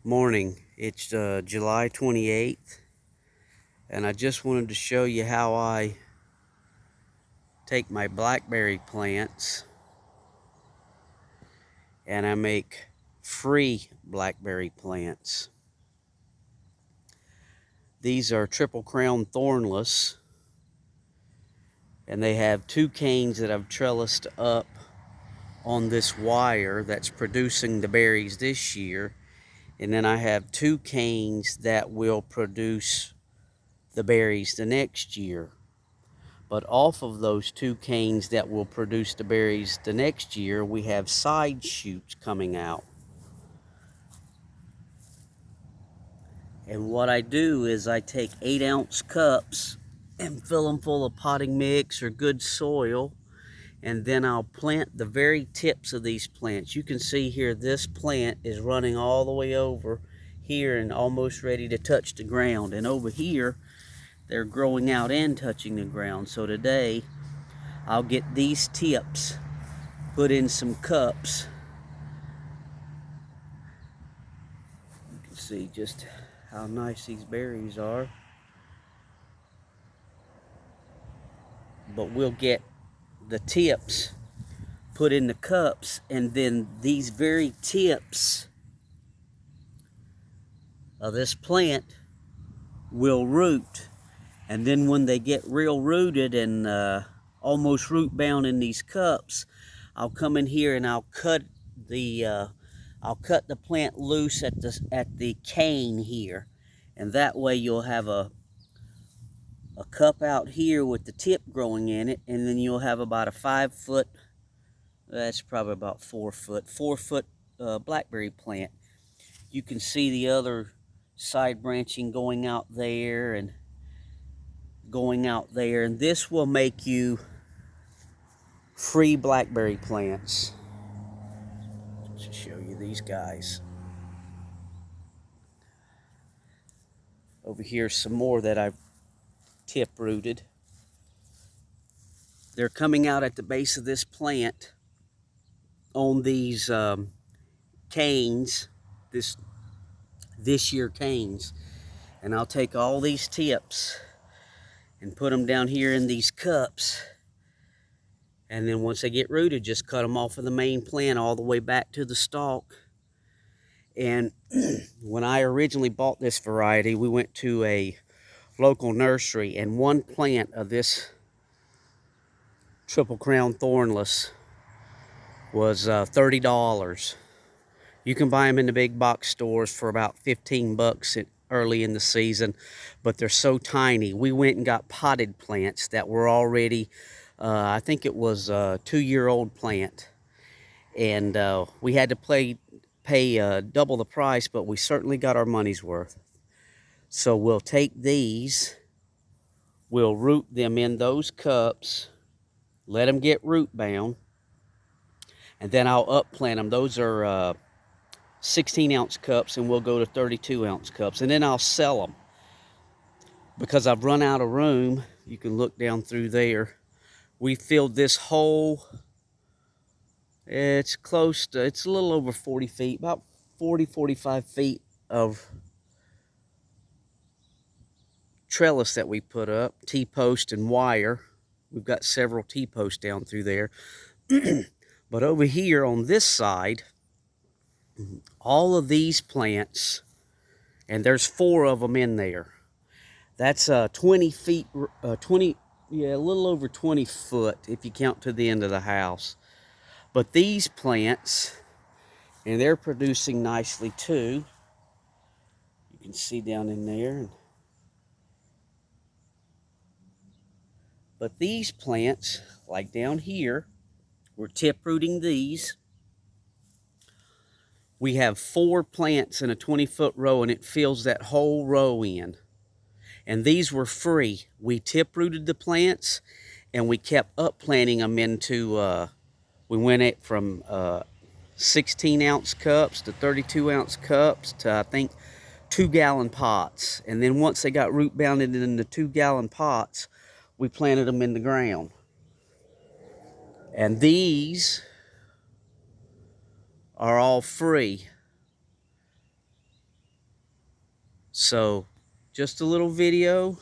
Morning. It's July 28th, and I just wanted to show you how I take my blackberry plants and I make free blackberry plants. These are triple crown thornless, and they have two canes that I've trellised up on this wire that's producing the berries this year, and then I have two canes that will produce the berries the next year. But off of those two canes that will produce the berries the next year, we have side shoots coming out. And what I do is I take 8-ounce cups and fill them full of potting mix or good soil, and then I'll plant the very tips of these plants. You can see here this plant is running all the way over here and almost ready to touch the ground. And over here, they're growing out and touching the ground. So today, I'll get these tips put in some cups. You can see just how nice these berries are. But we'll get the tips put in the cups, and then these very tips of this plant will root. And then when they get real rooted and almost root bound in these cups, I'll come in here and I'll cut the plant loose at the cane here, and that way you'll have a cup out here with the tip growing in it, and then you'll have about a 5 foot, that's probably about 4 foot blackberry plant. You can see the other side branching going out there and going out there, and this will make you free blackberry plants. Just show you these guys. Over here, some more that I've tip rooted. They're coming out at the base of this plant on these canes, this year canes. And I'll take all these tips and put them down here in these cups. And then once they get rooted, just cut them off of the main plant all the way back to the stalk. And when I originally bought this variety, we went to a local nursery, and one plant of this triple crown thornless was $30. You can buy them in the big box stores for about 15 bucks early in the season, but they're so tiny. We went and got potted plants that were already, I think it was a 2-year-old plant, and we had to pay double the price, but we certainly got our money's worth. So we'll take these, we'll root them in those cups, let them get root bound, and then I'll upplant them. Those are 16-ounce cups, and we'll go to 32-ounce cups, and then I'll sell them. Because I've run out of room, you can look down through there. We filled this hole. It's a little over 40 feet, about 40, 45 feet of trellis that we put up, T-post and wire. We've got several T-posts down through there. But over here on this side, all of these plants, and there's 4 of them in there. That's 20 feet, a little over 20 foot if you count to the end of the house. But these plants, and they're producing nicely too. You can see down in there. But these plants, like down here, we're tip rooting these. We have 4 plants in a 20-foot row, and it fills that whole row in. And these were free. We tip rooted the plants, and we kept upplanting them into, we went from 16-ounce cups to 32-ounce cups to, I think, 2-gallon pots. And then once they got root bounded in the 2-gallon pots, we planted them in the ground. And these are all free. So just a little video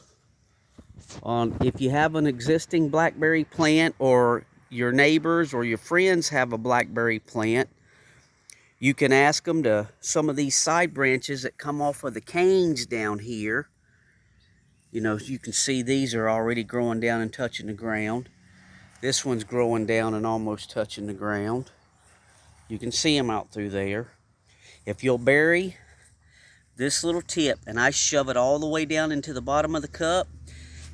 on if you have an existing blackberry plant, or your neighbors or your friends have a blackberry plant, you can ask them to, some of these side branches that come off of the canes down here, you know, you can see these are already growing down and touching the ground. This one's growing down and almost touching the ground. You can see them out through there. If you'll bury this little tip, and I shove it all the way down into the bottom of the cup,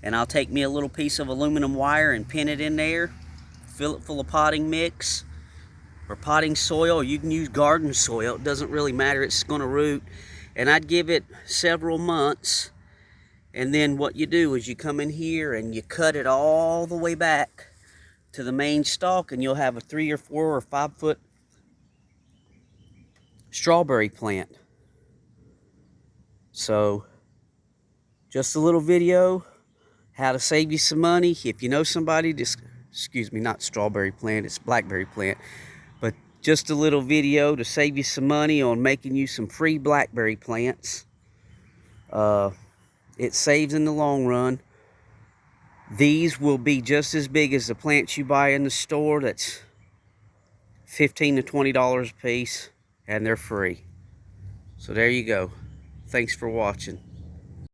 and I'll take me a little piece of aluminum wire and pin it in there, fill it full of potting mix or potting soil. You can use garden soil, it doesn't really matter, it's going to root. And I'd give it several months, and then what you do is you come in here and you cut it all the way back to the main stalk, and you'll have a 3 or 4 or 5 foot strawberry plant. So just a little video how to save you some money. If you know somebody, just, excuse me, not strawberry plant, it's blackberry plant, but just a little video to save you some money on making you some free blackberry plants. It saves in the long run. These will be just as big as the plants you buy in the store. That's $15 to $20 a piece, and they're free. So there you go. Thanks for watching.